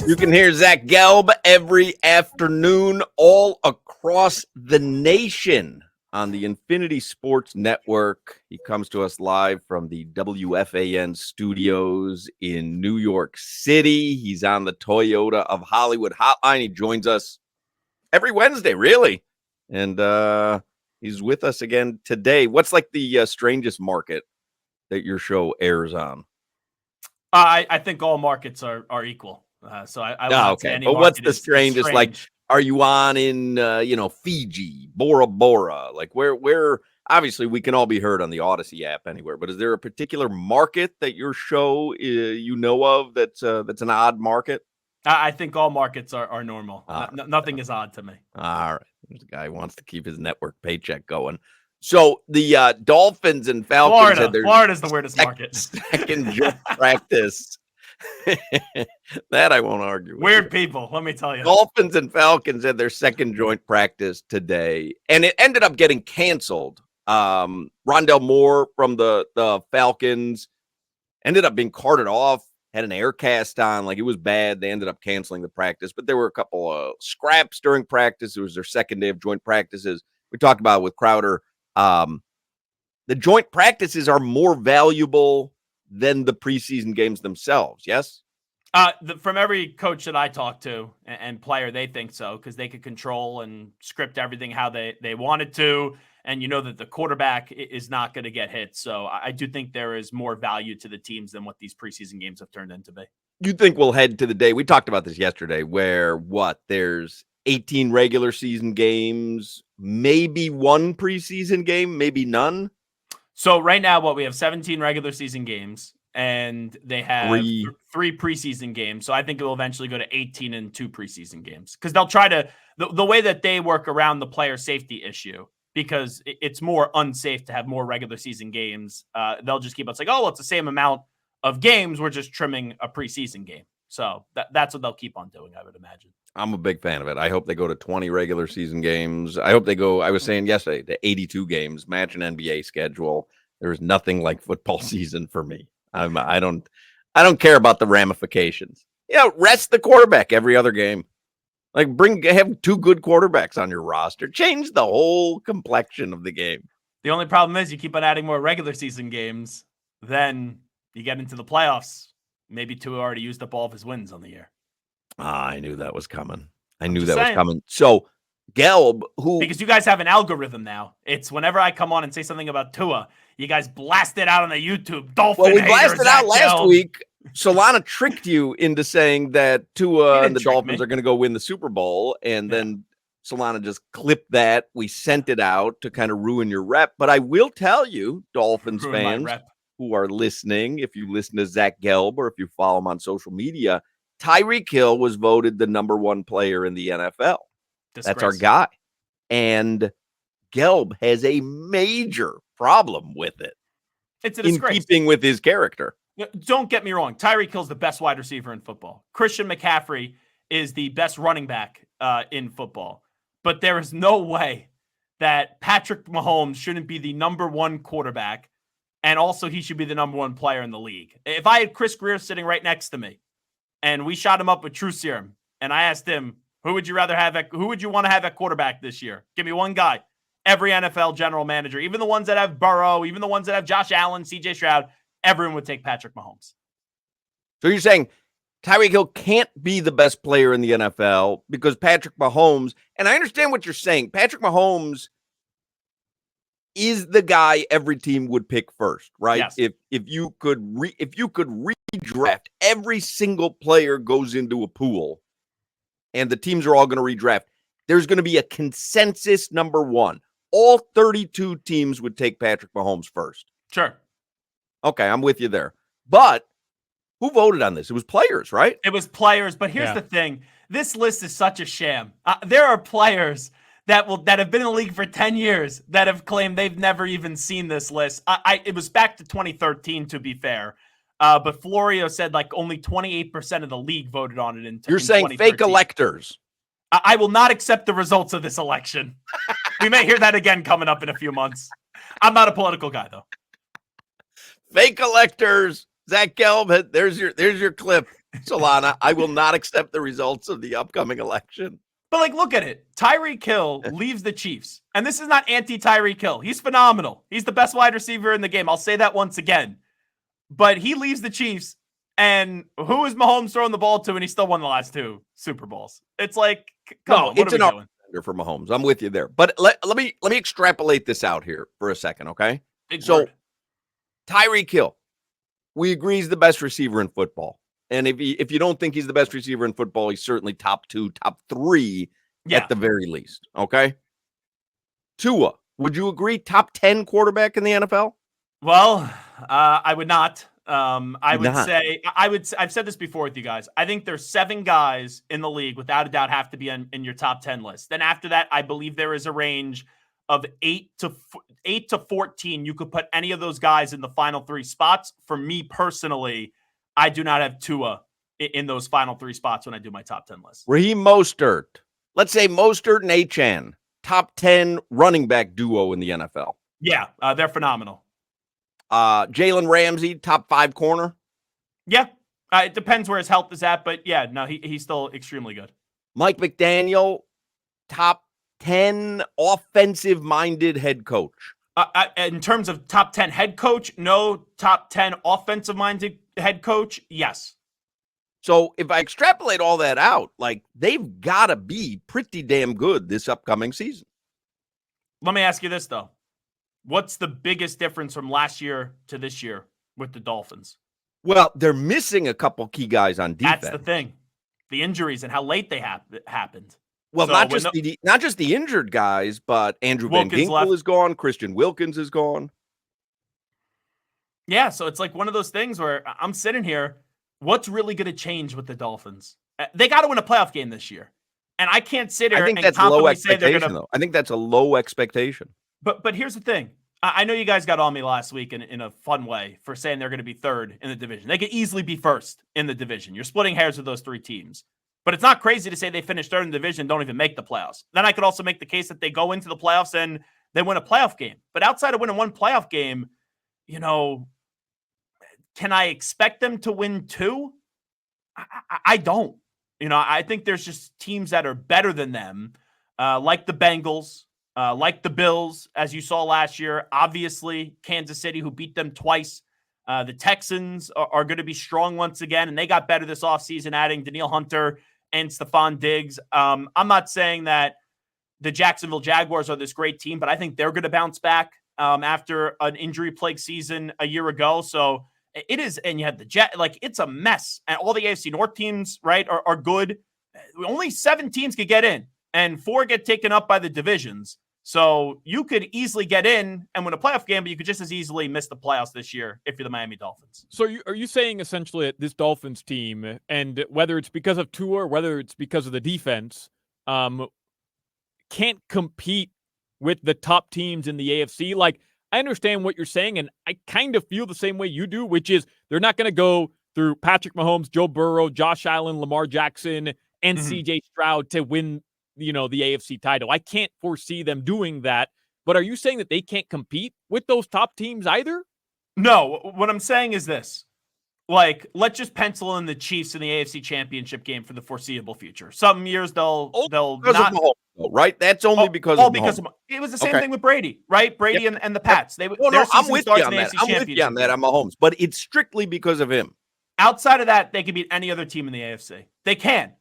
You can hear Zach Gelb every afternoon all across the nation on the Infinity Sports Network. He comes to us live from the WFAN studios in New York City. He's on the Toyota of Hollywood hotline. He joins us every Wednesday, really. And he's with us again today. What's like the strangest market that your show airs on? I think all markets are equal. So I would not say any but market what's the is strangest? strange. Like, are you on in Fiji, Bora Bora? Like where? Obviously, we can all be heard on the Odyssey app anywhere. But is there a particular market that your show you know of that's an odd market? I think all markets are normal. Nothing is odd to me. All right, there's a guy who wants to keep his network paycheck going. So the Dolphins and Falcons Florida's the weirdest market. Second joint practice. That I won't argue with. Weird people, let me tell you. Dolphins and Falcons had their second joint practice today, and it ended up getting canceled. Rondell Moore from the Falcons ended up being carted off, had an air cast on, like it was bad. They ended up canceling the practice, but there were a couple of scraps during practice. It was their second day of joint practices. We talked about it with Crowder. The joint practices are more valuable than the preseason games themselves. Yes. From every coach that I talk to and player, they think so because they could control and script everything how they wanted to. And you know that the quarterback is not going to get hit. So I do think there is more value to the teams than what these preseason games have turned into be. You think we'll head to the day, we talked about this yesterday, where there's 18 regular season games, maybe one preseason game, maybe none? So right now, we have 17 regular season games, and they have three preseason games. So I think it will eventually go to 18 and 2 preseason games because they'll try to the way that they work around the player safety issue, because it's more unsafe to have more regular season games. They'll just keep us like, oh, it's the same amount of games. We're just trimming a preseason game. So that's what they'll keep on doing, I would imagine. I'm a big fan of it. I hope they go to 20 regular season games. I hope they go, I was saying yesterday, to 82 games, match an NBA schedule. There's nothing like football season for me. I don't care about the ramifications. Rest the quarterback every other game. Like have 2 good quarterbacks on your roster. Change the whole complexion of the game. The only problem is you keep on adding more regular season games, then you get into the playoffs. Maybe Tua already used up all of his wins on the year. I knew that was coming. Was coming. So Gelb, because you guys have an algorithm now. It's whenever I come on and say something about Tua, you guys blast it out on the YouTube. Dolphin. Well, we blasted out last week. Solana tricked you into saying that Tua and the Dolphins are going to go win the Super Bowl, and then Solana just clipped that. We sent it out to kind of ruin your rep. But I will tell you, Dolphins fans who are listening, if you listen to Zach Gelb or if you follow him on social media, Tyreek Hill was voted the number 1 player in the NFL. That's our guy. And Gelb has a major problem with it. It's a disgrace. In keeping with his character. Don't get me wrong. Tyreek Hill's the best wide receiver in football. Christian McCaffrey is the best running back in football. But there is no way that Patrick Mahomes shouldn't be the number 1 quarterback, and also he should be the number 1 player in the league. If I had Chris Greer sitting right next to me, and we shot him up with True Serum, and I asked him, who would you want to have at quarterback this year? Give me one guy. Every NFL general manager, even the ones that have Burrow, even the ones that have Josh Allen, CJ Stroud, everyone would take Patrick Mahomes. So you're saying Tyreek Hill can't be the best player in the NFL because Patrick Mahomes, and I understand what you're saying, Patrick Mahomes is the guy every team would pick first, right? Yes. If you could redraft, every single player goes into a pool and the teams are all going to redraft. There's going to be a consensus number 1. All 32 teams would take Patrick Mahomes first. Sure. Okay, I'm with you there. But who voted on this? It was players, right? It was players, but here's the thing. This list is such a sham. There are players that have been in the league for 10 years that have claimed they've never even seen this list. It was back to 2013, to be fair. But Florio said like only 28% of the league voted on it. You're saying fake electors. I will not accept the results of this election. We may hear that again coming up in a few months. I'm not a political guy, though. Fake electors. Zach Gelb, there's your clip. Solana, I will not accept the results of the upcoming election. But like, look at it. Tyreek Hill leaves the Chiefs. And this is not anti-Tyreek Hill. He's phenomenal. He's the best wide receiver in the game. I'll say that once again. But he leaves the Chiefs. And who is Mahomes throwing the ball to? And he still won the last 2 Super Bowls. It's like, come on, what are we doing? For Mahomes. I'm with you there. But let me extrapolate this out here for a second, okay? So Tyreek Hill, we agree he's the best receiver in football. And if you don't think he's the best receiver in football, he's certainly top 2, top 3 at the very least. Okay. Tua, would you agree top 10 quarterback in the NFL? Well, I would not. I've said this before with you guys. I think there's 7 guys in the league without a doubt have to be in your top 10 list. Then after that, I believe there is a range of 8 to 14. You could put any of those guys in the final 3 spots. For me personally, I do not have Tua in those final 3 spots when I do my top 10 list. Raheem Mostert. Let's say Mostert and Achane, top 10 running back duo in the NFL. Yeah, they're phenomenal. Jalen Ramsey, top 5 corner. Yeah, it depends where his health is at, but yeah, no, he's still extremely good. Mike McDaniel, top 10 offensive-minded head coach. In terms of top 10 head coach, no. Top 10 offensive-minded head coach, yes. So if I extrapolate all that out, like they've got to be pretty damn good this upcoming season. Let me ask you this, though. What's the biggest difference from last year to this year with the Dolphins? Well, they're missing a couple key guys on defense. That's the thing. The injuries and how late they happened. Well, so not just the injured guys, but Andrew Van Ginkel is gone. Christian Wilkins is gone. Yeah, so it's like one of those things where I'm sitting here. What's really going to change with the Dolphins? They got to win a playoff game this year. And I can't sit here and confidently say they're going to. I think that's a low expectation. But here's the thing. I know you guys got on me last week in a fun way for saying they're going to be 3rd in the division. They could easily be 1st in the division. You're splitting hairs with those 3 teams. But it's not crazy to say they finish 3rd in the division, don't even make the playoffs. Then I could also make the case that they go into the playoffs and they win a playoff game. But outside of winning one playoff game, can I expect them to win 2? I don't. I think there's just teams that are better than them, like the Bengals, like the Bills, as you saw last year. Obviously, Kansas City, who beat them twice. The Texans are going to be strong once again, and they got better this offseason, adding Danielle Hunter and Stephon Diggs. I'm not saying that the Jacksonville Jaguars are this great team, but I think they're going to bounce back after an injury-plagued season a year ago. So it is, and you have the Jet, like it's a mess. And all the AFC North teams, right, are good. Only 7 teams could get in, and 4 get taken up by the divisions. So you could easily get in and win a playoff game, but you could just as easily miss the playoffs this year if you're the Miami Dolphins. So are you saying essentially that this Dolphins team, and whether it's because of Tua or whether it's because of the defense, can't compete with the top teams in the AFC? Like, I understand what you're saying, and I kind of feel the same way you do, which is they're not going to go through Patrick Mahomes, Joe Burrow, Josh Allen, Lamar Jackson, and CJ Stroud to win the AFC title. I can't foresee them doing that. But are you saying that they can't compete with those top teams either? No, what I'm saying is this. Like, let's just pencil in the Chiefs in the AFC Championship game for the foreseeable future. Some years they'll not. Right? That's only because of it was the same thing with Brady, right? Brady and the Pats. I'm with you on that. I'm with you on that. I'm Mahomes, but it's strictly because of him. Outside of that, they can beat any other team in the AFC. They can.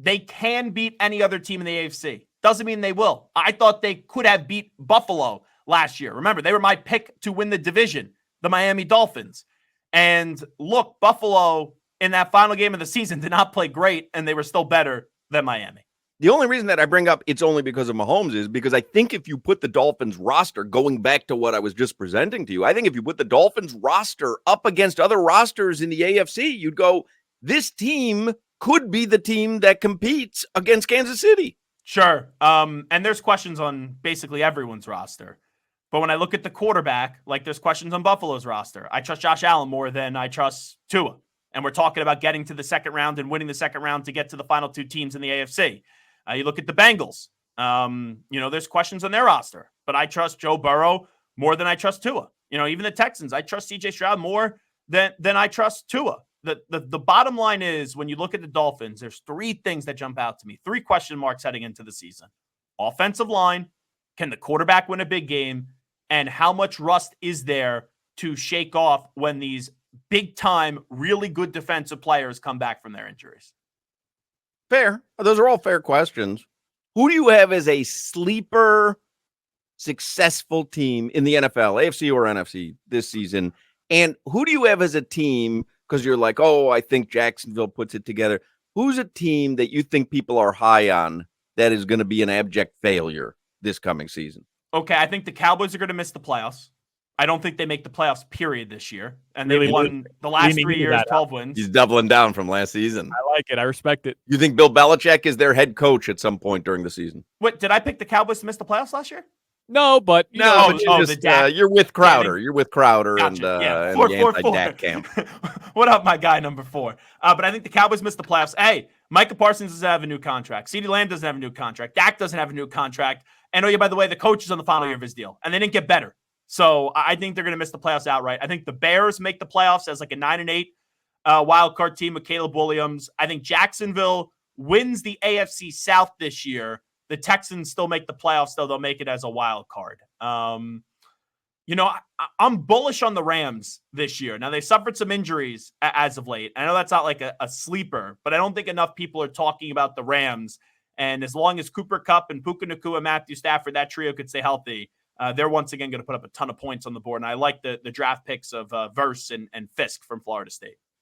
They can beat any other team in the AFC. Doesn't mean they will. I thought they could have beat Buffalo last year. Remember, they were my pick to win the division, the Miami Dolphins. And look, Buffalo in that final game of the season did not play great, and they were still better than Miami. The only reason that I bring up it's only because of Mahomes is because I think if you put the Dolphins roster, going back to what I was just presenting to you, I think if you put the Dolphins roster up against other rosters in the AFC, you'd go, this team could be the team that competes against Kansas City. Sure. And there's questions on basically everyone's roster. But when I look at the quarterback, like there's questions on Buffalo's roster. I trust Josh Allen more than I trust Tua. And we're talking about getting to the second round and winning the second round to get to the final 2 teams in the AFC. You look at the Bengals. There's questions on their roster. But I trust Joe Burrow more than I trust Tua. Even the Texans, I trust CJ Stroud more than I trust Tua. the bottom line is when you look at the Dolphins, there's 3 things that jump out to me. 3 question marks heading into the season. Offensive line, can the quarterback win a big game? And how much rust is there to shake off when these big time, really good defensive players come back from their injuries? Fair. Those are all fair questions. Who do you have as a sleeper successful team in the NFL, AFC or NFC this season? And who do you have as a team, because you're like, oh, I think Jacksonville puts it together. Who's a team that you think people are high on that is going to be an abject failure this coming season? Okay, I think the Cowboys are going to miss the playoffs. I don't think they make the playoffs, period, this year. And they've won the last 3 years, 12 wins. He's doubling down from last season. I like it. I respect it. You think Bill Belichick is their head coach at some point during the season? Wait, did I pick the Cowboys to miss the playoffs last year? No, but you're with Crowder. You're with Crowder gotcha. and the anti-Dak camp. What up, my guy number 4? But I think the Cowboys missed the playoffs. Hey, Micah Parsons doesn't have a new contract. CeeDee Lamb doesn't have a new contract. Dak doesn't have a new contract. And oh yeah, by the way, the coach is on the final year of his deal, and they didn't get better. So I think they're going to miss the playoffs outright. I think the Bears make the playoffs as like a 9-8 wild card team with Caleb Williams. I think Jacksonville wins the AFC South this year. The Texans still make the playoffs, though they'll make it as a wild card. I'm bullish on the Rams this year. Now, they suffered some injuries as of late. I know that's not like a sleeper, but I don't think enough people are talking about the Rams. And as long as Cooper Kupp and Puka Nacua and Matthew Stafford, that trio could stay healthy, they're once again going to put up a ton of points on the board. And I like the draft picks of Verse and Fisk from Florida State.